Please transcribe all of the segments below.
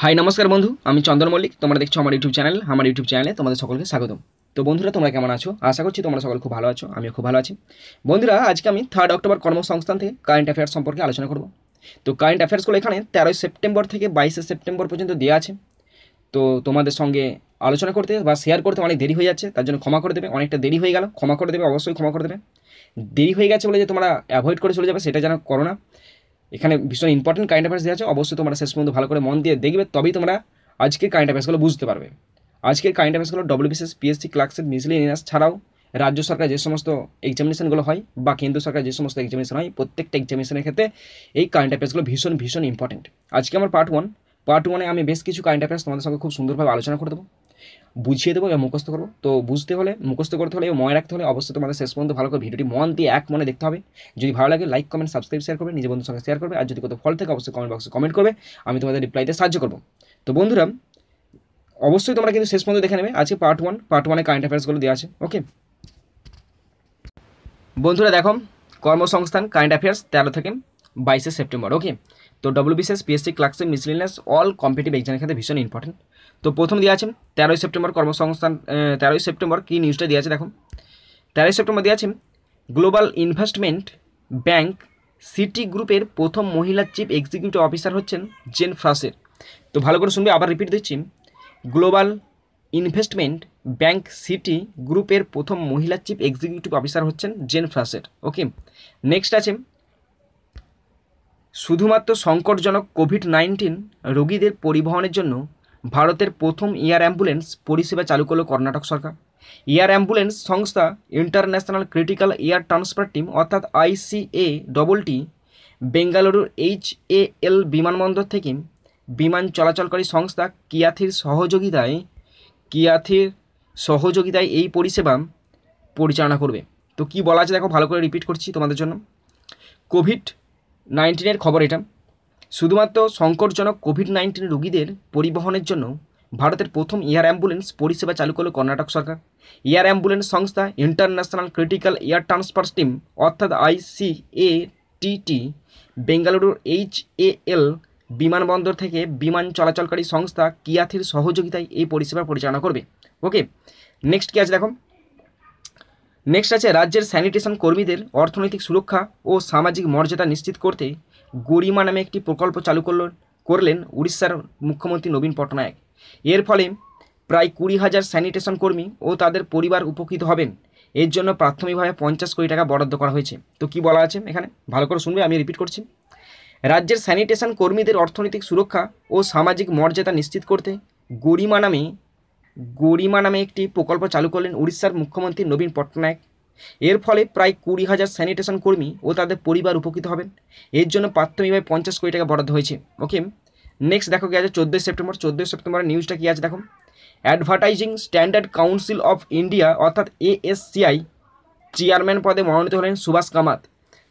High নমস্কার বন্ধু, আমি চন্দন মল্লিক। তোমরা দেখছো আমার ইউটিউব চ্যানেল। আমার ইউটিউব চ্যানেলে তোমাদের সকলকে স্বাগতম। তো বন্ধুরা, তোমরা কেমন আছো? আশা করছি তোমরা সকল খুব ভালো আছো। আমিও খুব ভালো আছি। বন্ধুরা, আজকে আমি 3 অক্টোবর কর্মসংস্থান থেকে কারেন্ট অ্যাফেয়ার্স সম্পর্কে আলোচনা করব। তো কারেন্ট অ্যাফেয়ার্সগুলো এখানে 13 সেপ্টেম্বর থেকে 22 সেপ্টেম্বর পর্যন্ত দেওয়া আছে। তো তোমাদের সঙ্গে আলোচনা করতে বা শেয়ার করতে অনেক দেরি হয়ে যাচ্ছে, তার জন্য ক্ষমা করে দেবে। অনেকটা দেরি হয়ে গেল, ক্ষমা করে দেবে, অবশ্যই ক্ষমা করে দেবে। দেরি হয়ে গেছে বলে যে তোমরা অ্যাভয়েড করে চলে যাবে সেটা যেন করো না। এখানে ভীষণ ইম্পর্টেন্ট কারেন্ট অ্যাফেয়ার্স দেওয়া আছে, অবশ্যই তোমরা শেষ পর্যন্ত ভালো করে মন দিয়ে দেখবে, তবেই তোমরা আজকের কারেন্ট অ্যাফেয়ার্সগুলো বুঝতে পারবে। আজকের কারেন্ট অ্যাফেয়ার্সগুলো ডব্লিউবিসিএস, পিএসসি, ক্লার্কশিপ, মিসেলেনিয়াস ছাড়াও রাজ্য সরকার যে সমস্ত এক্সামিনেশনগুলো হয় বা কেন্দ্র সরকার যে সমস্ত এক্সামিনেশন হয়, প্রত্যেকটা এক্সামিনেশনের ক্ষেত্রে এই কারেন্ট অ্যাফেয়ার্সগুলো ভীষণ ভীষণ ইম্পর্টেন্ট। আজকে আমার পার্ট ওয়ানে আমি বেশ কিছু কারেন্ট অ্যাফেয়ার্স তোমাদের সঙ্গে খুব সুন্দরভাবে আলোচনা করে দেবো, বুঝিয়ে দেবো এবং মুখস্থ করবো। তো বুঝতে হলে, মুখস্থ করতে হলে এবং মনে রাখতে হলে অবশ্যই তোমাদের শেষ পর্যন্ত ভালো করে ভিডিওটি মন দিয়ে এক মনে দেখতে হবে। যদি ভালো লাগে লাইক, কমেন্ট, সাবস্ক্রাইব, শেয়ার করবে, নিজের বন্ধুর সঙ্গে শেয়ার করবে। আর যদি কোথাও ফল থাকে অবশ্যই কমেন্ট বক্সে কমেন্ট করবে, আমি তোমাদের রিপ্লাইতে সাহায্য করবো। তো বন্ধুরা, অবশ্যই তোমরা কিন্তু শেষ পর্যন্ত দেখে নেবে। আজকে পার্ট ওয়ানে কারেন্ট অ্যাফেয়ার্সগুলো দেওয়া আছে। ওকে বন্ধুরা, দেখো কর্মসংস্থান কারেন্ট অ্যাফেয়ার্স 13 থেকে 22 সেপ্টেম্বর। ওকে, তো WBCS, PSC, clerkship, miscellaneous all competitive এক্সামের ক্ষেত্রে ভীষণ ইম্পর্টেন্ট। তো প্রথম দেওয়া আছে 13 সেপ্টেম্বর কর্মসংস্থান। 13 সেপ্টেম্বর কী নিউজটা দেওয়া আছে দেখো। 13 সেপ্টেম্বর দেওয়া আছে গ্লোবাল ইনভেস্টমেন্ট ব্যাংক সিটি গ্রুপের প্রথম মহিলা চিফ এক্সিকিউটিভ অফিসার হচ্ছেন জেন ফ্রাসের। তো ভালো করে শুনবে, আবার রিপিট দিচ্ছি। গ্লোবাল ইনভেস্টমেন্ট ব্যাংক সিটি গ্রুপের প্রথম মহিলা চিফ এক্সিকিউটিভ অফিসার হচ্ছেন জেন ফ্রাসের। ওকে, নেক্সট আছে শুধুমাত্র সংকটজনক কোভিড-19 রোগীদের পরিবহনের জন্য ভারতের প্রথম এয়ার অ্যাম্বুলেন্স পরিষেবা চালু করল কর্ণাটক সরকার। এয়ার অ্যাম্বুলেন্স সংস্থা international critical air transfer team অর্থাৎ ICATT বেঙ্গালুরুর HAL বিমানবন্দর থেকে বিমান চলাচলকারী সংস্থা কিয়াথির সহযোগিতায় এই পরিষেবা পরিচালনা করবে। তো কি বলা আছে দেখো, ভালো করে রিপিট করছি তোমাদের জন্য। কোভিড-19 খবর এটা। শুধুমাত্র সংকটজনক কোভিড-19 রোগীদের পরিবহনের জন্য ভারতের প্রথম এয়ার অ্যাম্বুলেন্স পরিষেবা চালু করল কর্ণাটক সরকার। এয়ার অ্যাম্বুলেন্স সংস্থা international critical air transfer team অর্থাৎ ICATT বেঙ্গালুরুর HAL বিমানবন্দর থেকে বিমান চলাচলকারী সংস্থা কিয়াথির সহযোগিতায় এই পরিষেবা পরিচালনা করবে। ওকে, নেক্সট কী আছে দেখো। নেক্সট আছে রাজ্যের স্যানিটেশন কর্মীদের অর্থনৈতিক সুরক্ষা ও সামাজিক মর্যাদা নিশ্চিত করতে গরিমা নামে একটি প্রকল্প চালু করলেন উড়িষ্যার মুখ্যমন্ত্রী নবীন পটনায়ক। এর ফলে প্রায় 20,000 স্যানিটেশন কর্মী ও তাদের পরিবার উপকৃত হবেন। এর জন্য প্রাথমিকভাবে 50 কোটি টাকা বরাদ্দ করা হয়েছে। তো কি বলা আছে এখানে, ভালো করে শুনবে, আমি রিপিট করছি। রাজ্যের স্যানিটেশন কর্মীদের অর্থনৈতিক সুরক্ষা ও সামাজিক মর্যাদা নিশ্চিত করতে গরিমা নামে একটি প্রকল্প চালু করলেন উড়িষ্যার মুখ্যমন্ত্রী নবীন পটনায়ক। এর ফলে প্রায় 20,000 স্যানিটেশন কর্মী ও তাদের পরিবার উপকৃত হবেন। এর জন্য প্রাথমিকভাবে 50 কোটি টাকা বরাদ্দ হয়েছে। ওকে, নেক্সট দেখো কি আছে 14 সেপ্টেম্বরের নিউজটা কি আছে দেখো। Advertising standard council of India অর্থাৎ ASCI চেয়ারম্যান পদে মনোনীত হলেন সুভাষ কামাত।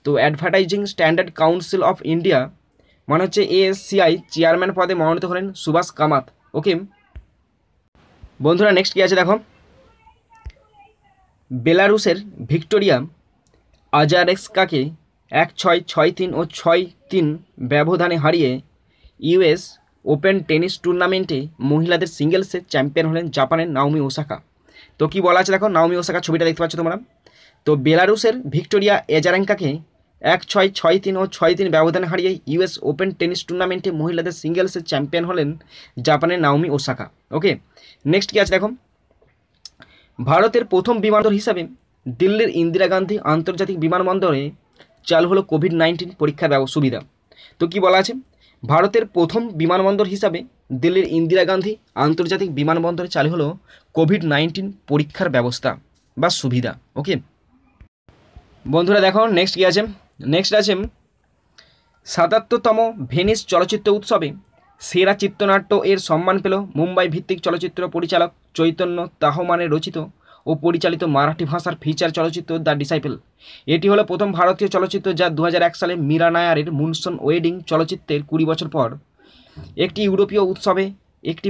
তো advertising standard council of India মানে হচ্ছে ASCI চেয়ারম্যান পদে মনোনীত হলেন সুভাষ কামাত। ওকে বন্ধুরা, নেক্সট কী আছে দেখো। বেলারুসের ভিক্টোরিয়া আজারেস্কাকে 1-6, 6-3 ও 6-3 ব্যবধানে হারিয়ে US ওপেন টেনিস টুর্নামেন্টে মহিলাদের সিঙ্গেলসে চ্যাম্পিয়ন হলেন জাপানের নাওমি ওসাকা। তো কি বলা আছে দেখো, নাওমি ওসাকা ছবিটা দেখতে পাচ্ছ তোমরা। তো বেলারুসের ভিক্টোরিয়া আজারেঙ্কাকে 1-6, 6-3 ও 6-3 ব্যবধানে হারিয়ে US ওপেন টেনিস টুর্নামেন্টে মহিলাদের সিঙ্গেলসে চ্যাম্পিয়ন হলেন জাপানের নাওমি ওসাকা। ওকে, নেক্সট কী আছে দেখো। ভারতের প্রথম বিমানবন্দর হিসাবে দিল্লির ইন্দিরা গান্ধী আন্তর্জাতিক বিমানবন্দরে চালু হলো কোভিড-19 পরীক্ষার সুবিধা। তো কি বলা আছে, ভারতের প্রথম বিমানবন্দর হিসাবে দিল্লির ইন্দিরা গান্ধী আন্তর্জাতিক বিমানবন্দরে চালু হলো কোভিড-19 পরীক্ষার ব্যবস্থা বা সুবিধা। ওকে বন্ধুরা, দেখো নেক্সট কী আছে। নেক্সট আছে 77তম ভেনিস চলচ্চিত্র উৎসবে সেরা চিত্রনাট্য এর সম্মান পেল মুম্বাই ভিত্তিক চলচ্চিত্র পরিচালক চৈতন্য তাহমানের রচিত ও পরিচালিত মারাঠি ভাষার ফিচার চলচ্চিত্র দ্য ডিসাইপল। এটি হলো প্রথম ভারতীয় চলচ্চিত্র যা 2001 সালে মীরা নায়ারের মুনসন ওয়েডিং চলচ্চিত্রের 20 বছর পর একটি ইউরোপীয় উৎসবে একটি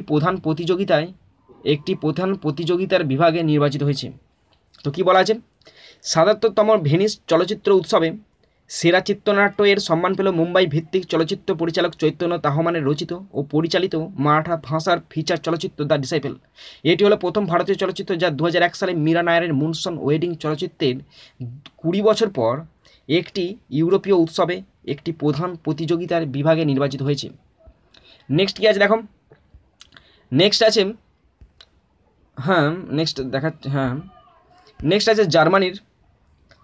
প্রধান প্রতিযোগিতার বিভাগে নির্বাচিত হয়েছে। তো কি বলা আছে, 77তম ভেনিস চলচ্চিত্র উৎসবে সেরা চিত্রনাট্য এর সম্মান পেল মুম্বাই ভিত্তিক চলচ্চিত্র পরিচালক চৈতন্য তাহমানের রচিত ও পরিচালিত মারাঠা ভাষার ফিচার চলচ্চিত্র দ্য ডিসাইপল। এটি হলো প্রথম ভারতীয় চলচ্চিত্র যা 2001 সালে মীরা নায়ারের মুনসন ওয়েডিং চলচ্চিত্রের 20 বছর পর একটি ইউরোপীয় উৎসবে একটি প্রধান প্রতিযোগিতার বিভাগে নির্বাচিত হয়েছে। নেক্সট কী আছে দেখো, নেক্সট আছে নেক্সট আছে জার্মানির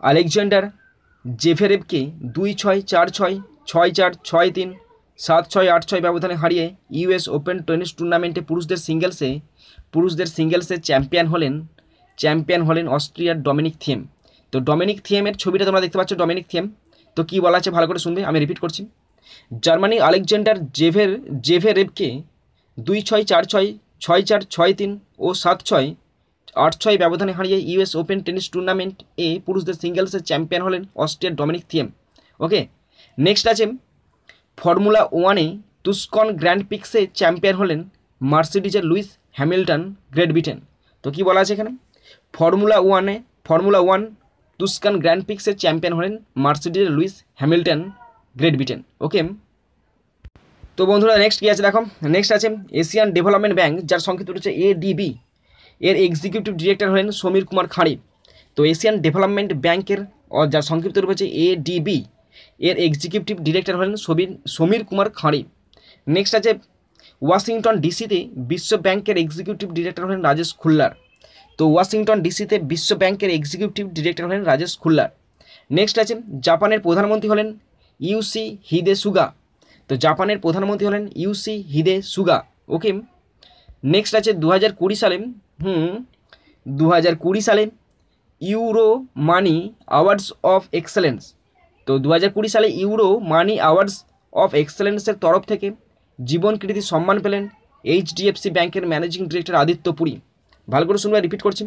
আলেকজান্ডার জেভেরেভকে 2-6, 4-6, 6-4, 6-3, 7-6, 8-6 ব্যবধানে হারিয়ে ইউএস ওপেন টেনিস টুর্নামেন্টে পুরুষদের সিঙ্গেলসে চ্যাম্পিয়ন হলেন অস্ট্রিয়ার ডমিনিক থিয়েম। তো ডমিনিক থিয়েমের ছবিটা তোমরা দেখতে পাচ্ছ, ডমিনিক থিয়েম। তো কী বলা আছে ভালো করে শুনবে, আমি রিপিট করছি। জার্মানি আলেকজান্ডার জেভেরেভকে 2-6, 4-6, 6-4, 6-3 ও 7-6, 8-6 ব্যবধানে হারিয়ে ইউএস ওপেন টেনিস টুর্নামেন্ট পুরুষদের সিঙ্গেলসে চ্যাম্পিয়ন হলেন অস্ট্রিয়ার ডমিনিক থিয়েম। ওকে, নেক্সট আছে ফর্মুলা 1-এ তুস্কন গ্র্যান্ড পিক্সে চ্যাম্পিয়ন হলেন মার্সিডিজের লুইস হ্যামিল্টন, গ্রেট ব্রিটেন। তো কী বলা আছে এখানে, ফর্মুলা 1 তুস্কন গ্র্যান্ড পিক্সে চ্যাম্পিয়ন হলেন মার্সিডিজের লুইস হ্যামিল্টন, গ্রেট ব্রিটেন। ওকে, তো বন্ধুরা নেক্সট কী আছে দেখো, নেক্সট আছে এশিয়ান ডেভেলপমেন্ট ব্যাংক, যার সংক্ষিপ্ত হচ্ছে এডিবি, এর এক্সিকিউটিভ ডিরেক্টর হলেন সমীর কুমার খাঁড়ি। তো এশিয়ান ডেভেলপমেন্ট ব্যাংকের যার সংক্ষিপ্ত রূপ হচ্ছে এডিবি, এর এক্সিকিউটিভ ডিরেক্টর হলেন সমীর কুমার খাঁড়ি। নেক্সট আছে ওয়াশিংটন ডিসিতে বিশ্ব ব্যাংকের এক্সিকিউটিভ ডিরেক্টর হলেন রাজেশ খুল্লার। তো ওয়াশিংটন ডিসিতে বিশ্ব ব্যাংকের এক্সিকিউটিভ ডিরেক্টর হলেন রাজেশ খুল্লার। নেক্সট আছে জাপানের প্রধানমন্ত্রী হলেন ইউসি হিদে সুগা। তো জাপানের প্রধানমন্ত্রী হলেন ইউসি হিদে সুগা। ওকে, নেক্সট আছে 2020 সালে euro money awards of excellence. তো 2020 সালে ইউরো মানি অ্যাওয়ার্ডস অফ এক্সেলেন্সের তরফ থেকে জীবনকৃতি সম্মান পেলেন এইচডিএফসি ব্যাংকের ম্যানেজিং ডিরেক্টর আদিত্য পুরী। ভালো করে শুনবে, রিপিট করছি।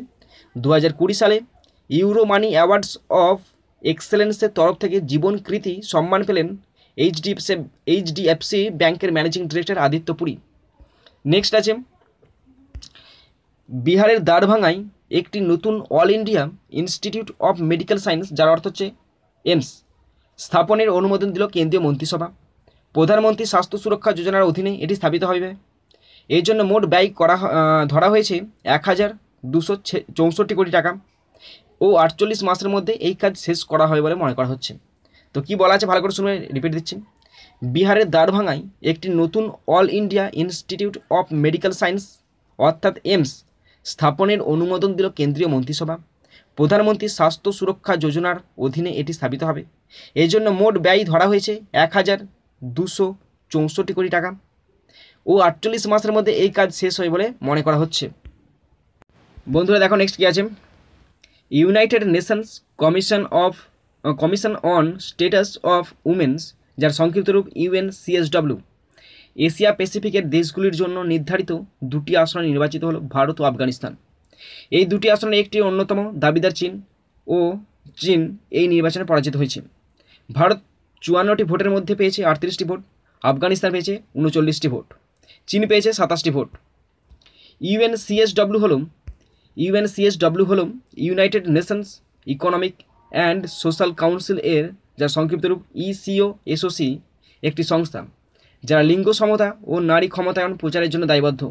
2020 সালে ইউরো মানি অ্যাওয়ার্ডস অফ এক্সেলেন্সের তরফ থেকে জীবনকৃতি সম্মান পেলেন এইচডিএফসি ব্যাংকের managing director Aditya Puri. Next আছে বিহারের দ্বারভাঙায় একটি নতুন all India institute of medical science, যার অর্থ হচ্ছে এমস, স্থাপনের অনুমোদন দিল কেন্দ্রীয় মন্ত্রিসভা। প্রধানমন্ত্রী স্বাস্থ্য সুরক্ষা যোজনার অধীনে এটি স্থাপিত হবে। এর জন্য মোট ব্যয় ধরা হয়েছে 1264 কোটি টাকা ও 48 মাসের মধ্যে এই কাজ শেষ করা হবে বলে মনে করা হচ্ছে। তো কী বলা আছে ভালো করে শুনে রিপিট দিচ্ছি। বিহারের দ্বারভাঙায় একটি নতুন all India institute of medical science অর্থাৎ এমস স্থাপনের অনুমোদন দিল কেন্দ্রীয় মন্ত্রিসভা। প্রধানমন্ত্রী স্বাস্থ্য সুরক্ষা যোজনার অধীনে এটি স্থাপিত হবে। এই জন্য মোট ব্যয় ধরা হয়েছে 1264 কোটি টাকা ও 48 মাসের মধ্যে এই কাজ শেষ হয় বলে মনে করা হচ্ছে। বন্ধুরা দেখো নেক্সট কী আছে, United Nations commission on status of women's, যার সংক্ষিপ্ত রূপ UNCSW, এশিয়া প্যাসিফিকের দেশগুলির জন্য নির্ধারিত 2টি আসনে নির্বাচিত হলো ভারত ও আফগানিস্তান। এই 2টি আসনের একটি অন্যতম দাবিদার চীন এই নির্বাচনে পরাজিত হয়েছে। ভারত 54টি ভোটের মধ্যে পেয়েছে 38টি ভোট, আফগানিস্তান পেয়েছে 39টি ভোট, চীন পেয়েছে 27টি ভোট। UNCSW হল United Nations economic and social council এর, যার সংক্ষিপ্ত রূপ ECOSOC, একটি সংস্থা যারা লিঙ্গ সমতা ও নারী ক্ষমতায়ন প্রচারের জন্য দায়বদ্ধ।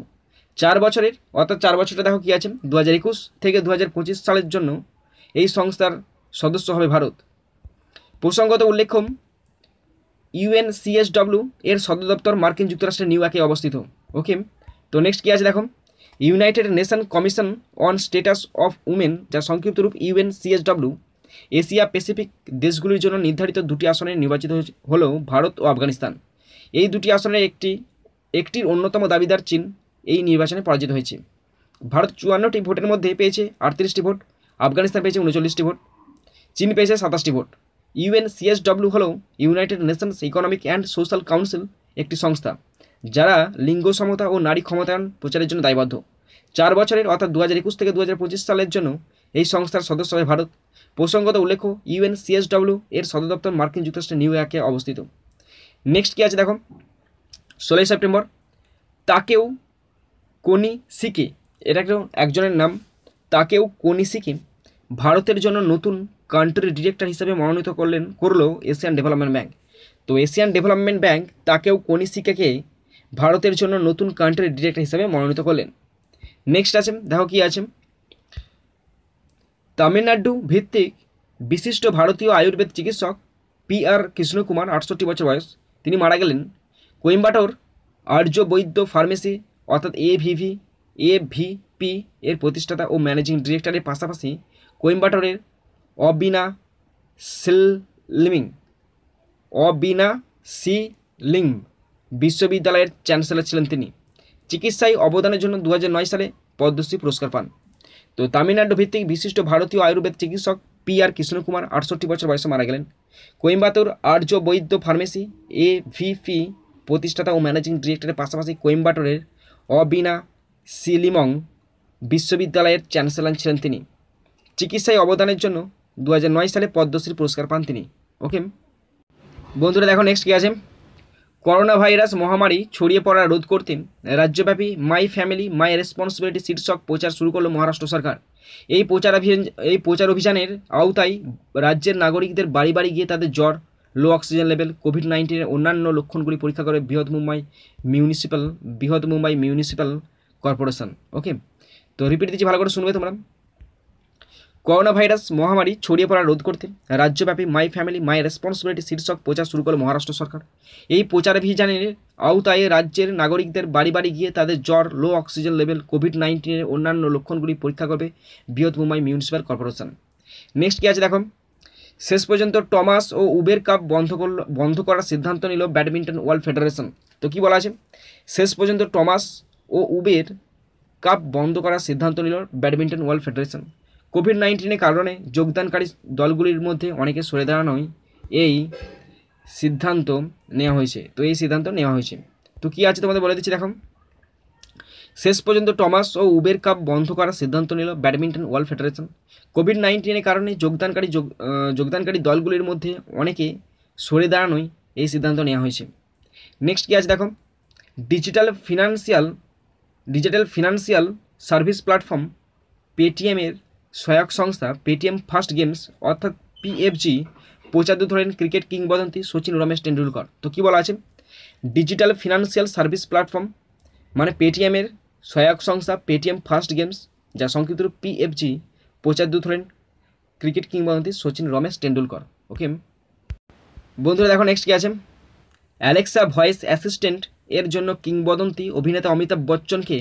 4 বছরের অর্থাৎ 4 বছরটা দেখো কী আছে, 2021 থেকে 2025 সালের জন্য এই সংস্থার সদস্য হবে ভারত। প্রসঙ্গত উল্লেখ্য UNCSW এর সদর দপ্তর মার্কিন যুক্তরাষ্ট্রের নিউ ইয়র্কে অবস্থিত। ওকে, তো নেক্সট কী আছে দেখো, United nation commission on status of women, যার সংক্ষিপ্ত রূপ UNCSW, এশিয়া প্যাসিফিক দেশগুলির জন্য নির্ধারিত 2টি আসনে নির্বাচিত হলো ভারত ও আফগানিস্তান। এই 2টি আসনের একটির অন্যতম দাবিদার চীন এই নির্বাচনে পরাজিত হয়েছে। ভারত 54টি ভোটের মধ্যে পেয়েছে 38টি ভোট, আফগানিস্তান পেয়েছে 39টি ভোট, চীন পেয়েছে 27টি ভোট। UNCSW হল United Nations economic and social council, একটি সংস্থা যারা লিঙ্গ সমতা ও নারী ক্ষমতায়ন প্রচারের জন্য দায়বদ্ধ। 4 বছরের অর্থাৎ 2021 থেকে 2025 সালের জন্য এই সংস্থার সদস্য হয় ভারত। প্রসঙ্গত উল্লেখ্য UNCSW এর সদর দপ্তর মার্কিন যুক্তরাষ্ট্রের নিউ ইয়র্কে অবস্থিত। নেক্সট কী আছে দেখো, 16 সেপ্টেম্বর তাকেও কোনিশিকি, এটা একজনের নাম, তাকেও কোনিশিকি ভারতের জন্য নতুন কান্ট্রি ডিরেক্টর হিসেবে মনোনীত করলো এশিয়ান ডেভেলপমেন্ট ব্যাংক। তো এশিয়ান ডেভেলপমেন্ট ব্যাংক তাকেও কনিষ্কাকে ভারতের জন্য নতুন কান্ট্রি ডিরেক্টর হিসেবে মনোনীত করলেন। নেক্সট আছে, দেখো কি আছে, তামিলনাড়ু ভিত্তিক বিশিষ্ট ভারতীয় আয়ুর্বেদ চিকিৎসক PR কৃষ্ণকুমার 68 বছর বয়স, তিনি মারা গেলেন। কোয়েম্বাটোর আর্য বৈদ্য ফার্মেসি অর্থাৎ AVP এর প্রতিষ্ঠাতা ও ম্যানেজিং ডিরেক্টরের পাশাপাশি কোয়েম্বাটোরের অবিনাশিলিঙ্গ বিশ্ববিদ্যালয়ের চ্যান্সেলর ছিলেন তিনি। চিকিৎসায় অবদানের জন্য 2009 সালে পদ্মশ্রী পুরস্কার পান। তো তামিলনাড়ু ভিত্তিক বিশিষ্ট ভারতীয় আয়ুর্বেদ চিকিৎসক PR কৃষ্ণকুমার 68 বছর বয়সে মারা গেলেন। কোয়েম্বাটোর আর্য বৈদ্য ফার্মেসি AVP প্রতিষ্ঠাতা ও ম্যানেজিং ডিরেক্টরের পাশাপাশি কোয়েম্বাটোরের অবিনাশিলিঙ্গ বিশ্ববিদ্যালয়ের চ্যান্সেলর ছিলেন তিনি। চিকিৎসায় অবদানের জন্য 2009 সালে পদ্মশ্রী পুরস্কার পান তিনি। ওকে বন্ধুরা, দেখো নেক্সট কী আছে, করোনা ভাইরাস মহামারী ছড়িয়ে পড়া রোধ করতে রাজ্যব্যাপী মাই ফ্যামিলি মাই রেসপন্সিবিলিটি শীর্ষক প্রচার শুরু করল মহারাষ্ট্র সরকার। এই প্রচার অভিযানের আওতায় রাজ্যের নাগরিকদের বাড়ি বাড়ি গিয়ে তাদের জ্বর, লো অক্সিজেন লেভেল, কোভিড-19 অন্যান্য লক্ষণগুলি পরীক্ষা করে বৃহৎ মুম্বাই মিউনিসিপ্যাল কর্পোরেশন। ওকে, তো রিপিট দিচ্ছি, ভালো করে শুনবে তোমরা। করোনা ভাইরাস মহামারী ছড়িয়ে পড়া রোধ করতে রাজ্যব্যাপী মাই ফ্যামিলি মাই রেসপন্সিবিলিটি শীর্ষক প্রচার শুরু করল মহারাষ্ট্র সরকার। এই প্রচারাভিযানের আওতায় রাজ্যের নাগরিকদের বাড়ি বাড়ি গিয়ে তাদের জ্বর, লো অক্সিজেন লেভেল, কোভিড-19 অন্যান্য লক্ষণগুলি পরীক্ষা করবে বৃহৎ মুম্বাই মিউনিসিপ্যাল কর্পোরেশন। নেক্সট কী আছে দেখো, শেষ পর্যন্ত টমাস ও উবের কাপ বন্ধ করার সিদ্ধান্ত নিল ব্যাডমিন্টন ওয়ার্ল্ড ফেডারেশন। তো কী বলা আছে, শেষ পর্যন্ত টমাস ও উবের কাপ বন্ধ করার সিদ্ধান্ত নিল ব্যাডমিন্টন ওয়ার্ল্ড ফেডারেশন। কোভিড-19 কারণে যোগদানকারী দলগুলির মধ্যে অনেকে সরে দাঁড়ানোই এই সিদ্ধান্ত নেওয়া হয়েছে। তো কী আছে তোমাদের বলে দিচ্ছি, দেখো, শেষ পর্যন্ত টমাস ও উবের কাপ বন্ধ করার সিদ্ধান্ত নিল ব্যাডমিন্টন ওয়ার্ল্ড ফেডারেশন। কোভিড-19 কারণে যোগদানকারী দলগুলির মধ্যে অনেকে সরে দাঁড়ানোই এই সিদ্ধান্ত নেওয়া হয়েছে। নেক্সট কী আছে দেখো, ডিজিটাল ফিনান্সিয়াল সার্ভিস প্ল্যাটফর্ম পেটিএমের সহায়ক সংস্থা পেটিএম ফার্স্ট গেমস অর্থাৎ PFG প্রচার ধরেন ক্রিকেট কিংবদন্তি সচিন রমেশ টেন্ডুলকর। তো কী বলা আছে, ডিজিটাল ফিনান্সিয়াল সার্ভিস প্ল্যাটফর্ম মানে পেটিএমের সহায়ক সংস্থা পেটিএম ফার্স্ট গেমস, যা সংক্ষিপ্ত PFG প্রচার ধরেন ক্রিকেট কিংবদন্তি সচিন রমেশ টেন্ডুলকর। ওকে বন্ধুরা, দেখো নেক্সট কী আছে, অ্যালেক্সা ভয়েস অ্যাসিস্ট্যান্ট এর জন্য কিংবদন্তি অভিনেতা অমিতাভ বচ্চনকে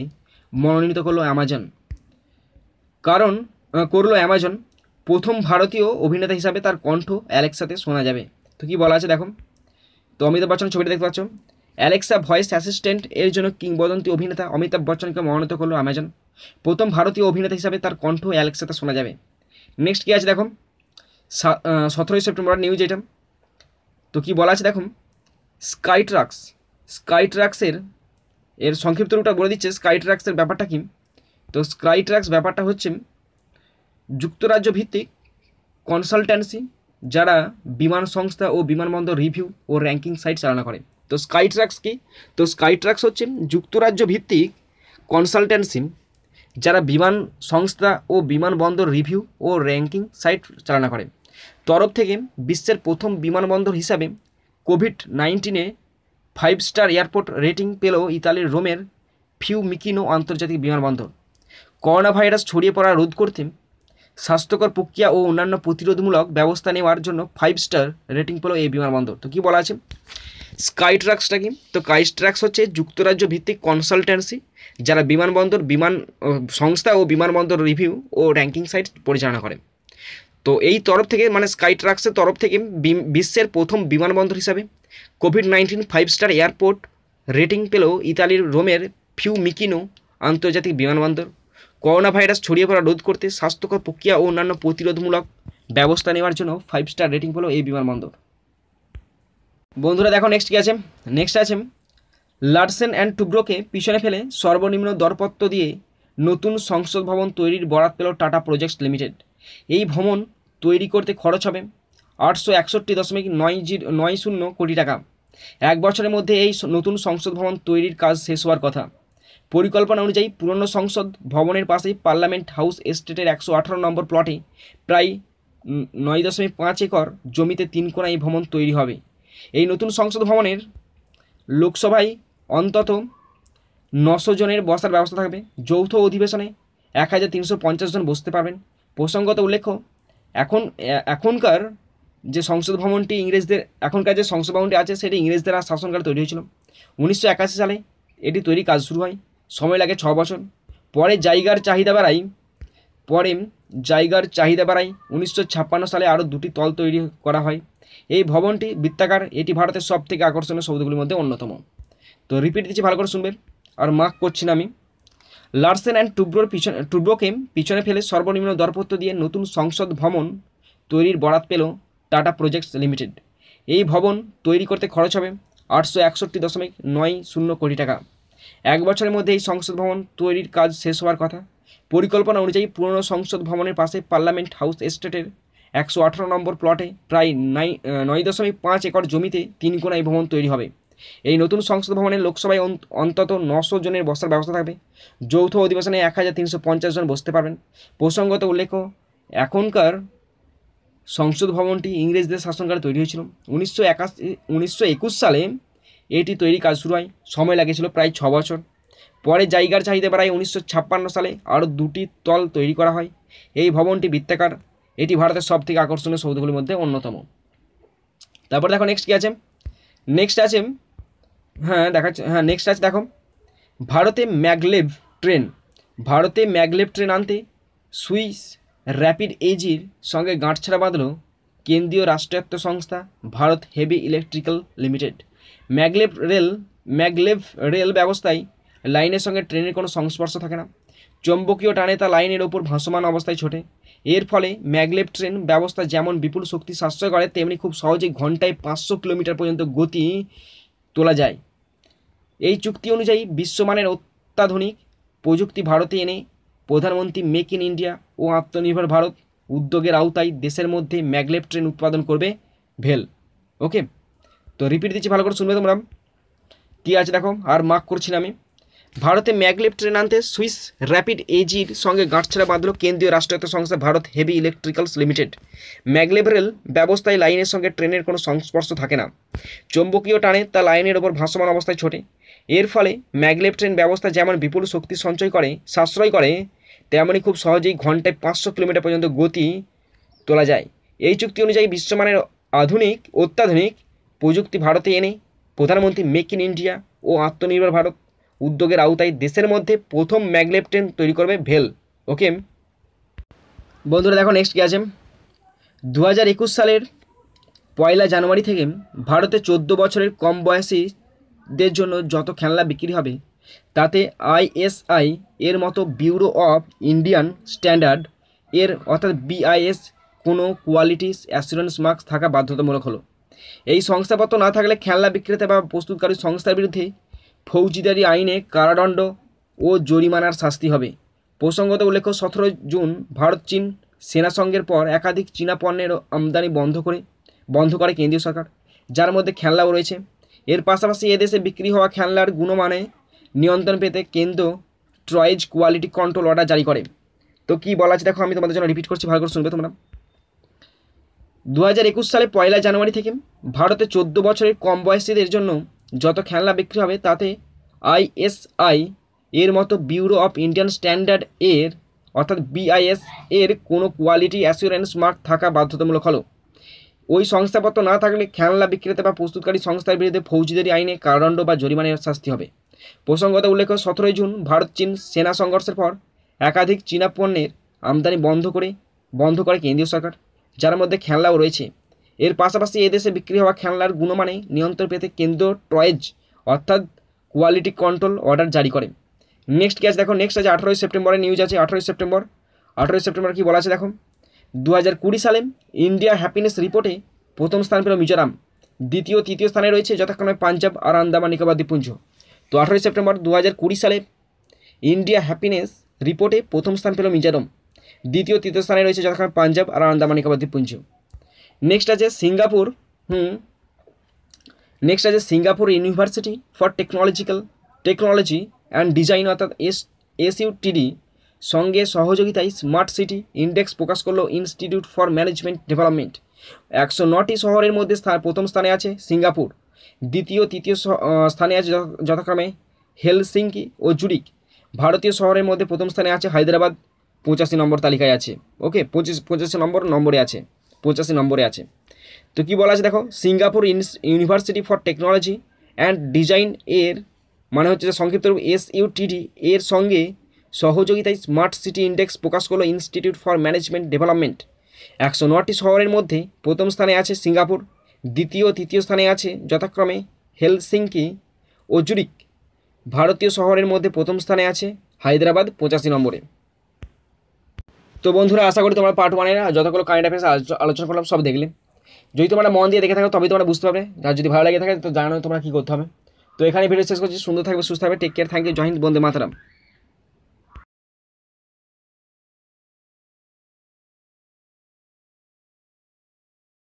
মনোনীত করলো অ্যামাজন। প্রথম ভারতীয় অভিনেতা হিসাবে তার কণ্ঠ অ্যালেক্সাতে শোনা যাবে। তো কী বলা আছে দেখো, তো অমিতাভ বচ্চন ছবিটা দেখতে পাচ্ছ, অ্যালেক্সা ভয়েস অ্যাসিস্ট্যান্ট এর জন্য কিংবদন্তি অভিনেতা অমিতাভ বচ্চনকে মনোনীত করলো অ্যামাজন। প্রথম ভারতীয় অভিনেতা হিসাবে তার কণ্ঠ অ্যালেক্সাতে শোনা যাবে। নেক্সট কী আছে দেখো, 17 সেপ্টেম্বর নিউজ এটা। তো কী বলা আছে দেখো, স্কাইট্রাক্সের সংক্ষিপ্ত রূপটা বলে দিচ্ছে। স্কাইট্রাক্সের ব্যাপারটা কি, তো স্কাইট্রাক্স ব্যাপারটা হচ্ছে যুক্তরাজ্য ভিত্তিক কনসালটেন্সি যারা বিমান সংস্থা ও বিমানবন্দর রিভিউ ও র্যাঙ্কিং সাইট চালনা করে। তো স্কাইট্রাক্স কি, তো স্কাইট্রাক্স হচ্ছে যুক্তরাজ্য ভিত্তিক কনসালটেন্সি যারা বিমান সংস্থা ও বিমানবন্দর রিভিউ ও র্যাঙ্কিং সাইট চালনা করে তরফ থেকে বিশ্বের প্রথম বিমানবন্দর হিসাবে কোভিড-19 5 স্টার এয়ারপোর্ট রেটিং পেল ইতালির রোমের ফিউমিকিনো আন্তর্জাতিক বিমানবন্দর। করোনা ভাইরাস ছড়িয়ে পড়া রোধ করতে স্বাস্থ্যকর প্রক্রিয়া ও অন্যান্য প্রতিরোধমূলক ব্যবস্থা নেওয়ার জন্য 5 স্টার রেটিং পেল এই বিমানবন্দর। তো কী বলা আছে, স্কাইট্রাক্সটা কি, তো স্কাইট্রাক্স হচ্ছে যুক্তরাজ্য ভিত্তিক কনসালটেন্সি যারা বিমান সংস্থা ও বিমানবন্দর রিভিউ ও র্যাঙ্কিং সাইট পরিচালনা করে। তো এই তরফ থেকে মানে স্কাইট্রাক্সের তরফ থেকে বিশ্বের প্রথম বিমানবন্দর হিসাবে কোভিড-19 5 স্টার এয়ারপোর্ট রেটিং পেল ইতালির রোমের ফিউমিকিনো আন্তর্জাতিক বিমানবন্দর। করোনা ভাইরাস ছড়িয়ে পড়া রোধ করতে স্বাস্থ্যকর প্রক্রিয়া ও অন্যান্য প্রতিরোধমূলক ব্যবস্থা নেওয়ার জন্য 5 স্টার রেটিং পেল এই বিমানবন্দর। বন্ধুরা দেখো নেক্সট কী আছে, নেক্সট আছে লারসেন অ্যান্ড টুব্রোকে পিছনে ফেলে সর্বনিম্ন দরপত্র দিয়ে নতুন সংসদ ভবন তৈরির বরাত পেল টাটা প্রজেক্টস লিমিটেড। এই ভবন তৈরি করতে খরচ হবে 861.90 কোটি টাকা। 1 বছরের মধ্যে এই নতুন সংসদ ভবন তৈরির কাজ শেষ হওয়ার কথা। পরিকল্পনা অনুযায়ী পুরনো সংসদ ভবনের পাশেই পার্লামেন্ট হাউস এস্টেটের 118 নম্বর প্লটে প্রায় 9.5 একর জমিতে 3 কোণা এই ভবন তৈরি হবে। এই নতুন সংসদ ভবনের লোকসভায় অন্তত 900 জনের বসার ব্যবস্থা থাকবে। যৌথ অধিবেশনে 1350 জন বসতে পারবেন। প্রসঙ্গত উল্লেখ্য, এখনকার যে সংসদ ভবনটি এখনকার যে সংসদ ভবনটি আছে সেটি ইংরেজদের শাসনকালে তৈরি হয়েছিল। 1981 সালে এটি তৈরি কাজ শুরু হয়। সময় লাগে 6 বছর। পরে জায়গার চাহিদা বাড়ায় 1956 সালে আরও 2টি তল তৈরি করা হয়। এই ভবনটি বৃত্তাকার। এটি ভারতের সবথেকে আকর্ষণীয় সৌধগুলির মধ্যে অন্যতম। তো রিপিট দিচ্ছি, ভালো করে শুনবেন আর মার্ক করছি না আমি। লার্সেন অ্যান্ড টুব্রোকে পিছনে ফেলে সর্বনিম্ন দরপত্র দিয়ে নতুন সংসদ ভবন তৈরির বরাত পেল টাটা প্রজেক্টস লিমিটেড। এই ভবন তৈরি করতে খরচ হবে 861.90 কোটি টাকা। 1 বছরের মধ্যে এই সংসদ ভবন তৈরির কাজ শেষ হওয়ার কথা। পরিকল্পনা অনুযায়ী পুরনো সংসদ ভবনের পাশে পার্লামেন্ট হাউস এস্টেটের 118 নম্বর প্লটে প্রায় 9.5 একর জমিতে 3 কোণা এই ভবন তৈরি হবে। এই নতুন সংসদ ভবনে লোকসভায় অন্তত 900 জনের বসার ব্যবস্থা থাকবে। যৌথ অধিবেশনে 1350 জন বসতে পারবেন। প্রসঙ্গত উল্লেখ্য, এখনকার সংসদ ভবনটি ইংরেজদের শাসনকালে তৈরি হয়েছিল। 1921 সালে এটি তৈরি কাজ শুরু হয়। সময় লাগেছিল প্রায় 6 বছর। পরে জায়গার চাহিদা বাড়ায় 1956 সালে আরও 2টি তল তৈরি করা হয়। এই ভবনটি বৃত্তাকার। এটি ভারতের সবথেকে আকর্ষণীয় সৌধগুলির মধ্যে অন্যতম। তারপর দেখো নেক্সট কী আছে। নেক্সট আছে দেখো, ভারতে ম্যাগলেভ ট্রেন আনতে সুইস র্যাপিড এজির সঙ্গে গাঁটছড়া বাঁধল কেন্দ্রীয় রাষ্ট্রায়ত্ত সংস্থা Bharat heavy electrical limited. Maglev rail ব্যবস্থায় লাইনের সঙ্গে ট্রেনের কোনো সংস্পর্শ থাকে না। চৌম্বকীয় টানে তা লাইনের ওপর ভাসমান অবস্থায় ছোটে। এর ফলে ম্যাগলেভ ট্রেন ব্যবস্থা যেমন বিপুল শক্তি সাশ্রয় করে, তেমনি খুব সহজেই ঘন্টায় 500 কিলোমিটার পর্যন্ত গতি তোলা যায়। এই চুক্তি অনুযায়ী বিশ্বমানের অত্যাধুনিক প্রযুক্তি ভারতে এনে প্রধানমন্ত্রী মেক ইন ইন্ডিয়া ও আত্মনির্ভর ভারত উদ্যোগের আওতায় দেশের মধ্যে ম্যাগলেভ ট্রেন উৎপাদন করবে ভেল। ওকে, তো রিপিট দিচ্ছি, ভালো করে শুনবে তোমরা। কী আছে দেখো, আর মার্ক করছি না আমি। ভারতে ম্যাগলেভ ট্রেন আনতে সুইস র্যাপিড এজির সঙ্গে গাঁটছড়া বাঁধল কেন্দ্রীয় রাষ্ট্রায়ত্ত সংস্থা Bharat heavy electricals limited. Maglev rail ব্যবস্থায় লাইনের সঙ্গে ট্রেনের কোনো সংস্পর্শ থাকে না। চৌম্বকীয় টানে তা লাইনের ওপর ভাসমান অবস্থায় ছোটে। এর ফলে ম্যাগলেভ ট্রেন ব্যবস্থা যেমন বিপুল শক্তি সাশ্রয় করে, তেমনই খুব সহজেই ঘন্টায় 500 কিলোমিটার পর্যন্ত গতি তোলা যায়। এই চুক্তি অনুযায়ী বিশ্বমানের অত্যাধুনিক প্রযুক্তি ভারতে এনে প্রধানমন্ত্রী মেক ইন ইন্ডিয়া ও আত্মনির্ভর ভারত উদ্যোগের আওতায় দেশের মধ্যে প্রথম ম্যাগলেভ ট্রেন তৈরি করবে ভেল। ওকে বন্ধুরা, দেখো নেক্সট কী আছে। 2021 সালের 1 জানুয়ারি থেকে ভারতে 14 বছরের কম বয়সীদের জন্য যত খেলনা বিক্রি হবে তাতে ISI এর মতো ব্যুরো অফ ইন্ডিয়ান স্ট্যান্ডার্ড এর অর্থাৎ BIS কোনো কোয়ালিটি অ্যাসুরেন্স মার্কস থাকা বাধ্যতামূলক হলো। এই শংসাপত্র না থাকলে খেলনা বিক্রেতা বা প্রস্তুতকারী সংস্থার বিরুদ্ধে ফৌজদারি আইনে কারাদণ্ড ও জরিমানার শাস্তি হবে। প্রসঙ্গত উল্লেখ্য, 17 জুন ভারত চীন সেনা সঙ্গের পর একাধিক চীনা পণ্যের আমদানি বন্ধ করে কেন্দ্রীয় সরকার, যার মধ্যে খেলনাও রয়েছে। এর পাশাপাশি এদেশে বিক্রি হওয়া খেলনার গুণমানে নিয়ন্ত্রণ পেতে কেন্দ্র ট্রয়েজ কোয়ালিটি কন্ট্রোল অর্ডার জারি করে। তো কী বলা আছে দেখো, আমি তোমাদের জন্য রিপিট করছি, ভালো করে শুনবে তোমরা। 2021 সালে 1 জানুয়ারি থেকে ভারতে 14 বছরের কম বয়সীদের জন্য যত খেলনা বিক্রি হবে তাতে ISI এর মতো ব্যুরো অফ ইন্ডিয়ান স্ট্যান্ডার্ড এর অর্থাৎ BIS এর কোনো কোয়ালিটি অ্যাসুরেন্স মার্ক থাকা বাধ্যতামূলক হলো। ওই শংসাপত্র না থাকলে খেলনা বিক্রেতা বা প্রস্তুতকারী সংস্থার বিরুদ্ধে ফৌজদারি আইনে কারাদণ্ড বা জরিমানার শাস্তি হবে। প্রসঙ্গত উল্লেখ্য, 17 জুন ভারত চীন সেনা সংঘর্ষের পর একাধিক চীনা পণ্যের আমদানি বন্ধ করে কেন্দ্রীয় সরকার, যার মধ্যে খেলনাও রয়েছে। এর পাশাপাশি এদেশে বিক্রি হওয়া খেলনার গুণমানে নিয়ন্ত্রণ পেতে কেন্দ্র ট্রয়েজ অর্থাৎ কোয়ালিটি কন্ট্রোল অর্ডার জারি করে। নেক্সট কি আছে দেখো, নেক্সট আছে 18 সেপ্টেম্বরের নিউজ আছে। 18 সেপ্টেম্বর কি বলা আছে দেখো। 2020 সালে ইন্ডিয়া হ্যাপিনেস রিপোর্টে প্রথম স্থান পেল মিজোরাম, দ্বিতীয় তৃতীয় স্থানে রয়েছে যথাক্রমে পাঞ্জাব আর আন্দামান নিকোবর দ্বীপপুঞ্জ। তো 18 সেপ্টেম্বর 2020 সালে ইন্ডিয়া হ্যাপিনেস রিপোর্টে প্রথম স্থান পেল মিজোরাম, দ্বিতীয় তৃতীয় স্থানে রয়েছে যথাক্রমে পাঞ্জাব আর আন্দামান নিকোবর দ্বীপপুঞ্জ। নেক্সট আছে Singapore university for technology and design অর্থাৎ SUTD সঙ্গে সহযোগিতায় স্মার্ট সিটি ইন্ডেক্স প্রকাশ করলো ইনস্টিটিউট ফর ম্যানেজমেন্ট ডেভেলপমেন্ট। 109টি শহরের মধ্যে প্রথম স্থানে আছে সিঙ্গাপুর, দ্বিতীয় তৃতীয় স্থানে আছে যথাক্রমে হেলসিঙ্কি ও জুরিক। ভারতীয় শহরের মধ্যে প্রথম স্থানে আছে হায়দ্রাবাদ, 85 নম্বর তালিকায় আছে। ওকে, 85 নম্বরে আছে, 85 নম্বরে আছে। তো কী বলা আছে দেখো, Singapore university for technology and design এর মানে হচ্ছে যে সংক্ষিপ্ত রূপ SUTD এর সঙ্গে সহযোগিতায় স্মার্ট সিটি ইন্ডেক্স প্রকাশ করলো ইনস্টিটিউট ফর ম্যানেজমেন্ট ডেভেলপমেন্ট। 109টি শহরের মধ্যে প্রথম স্থানে আছে সিঙ্গাপুর, দ্বিতীয় তৃতীয় স্থানে আছে যথাক্রমে হেলসিঙ্কি ও জুরিক। ভারতীয় শহরের মধ্যে প্রথম স্থানে আছে হায়দ্রাবাদ 85 নম্বরে। তো বন্ধুরা, আশা করি তোমরা পার্ট 1-এর যতগুলো কারেন্ট অ্যাফেয়ার্স আলোচনা করলাম সব দেখলে। যদি তোমরা মন দিয়ে দেখে থাকো তবেই তোমরা বুঝতে পারবে, আর যদি ভালো লাগে থাকে তো জানো তোমরা কী করতে হবে। তো এখানে ভিডিও শেষ করছি। সুন্দর থাকবে, সুস্থ থাকবে, টেক কেয়ার, থ্যাংক ইউ, জয় হিন্দ, বন্দে মাতরম।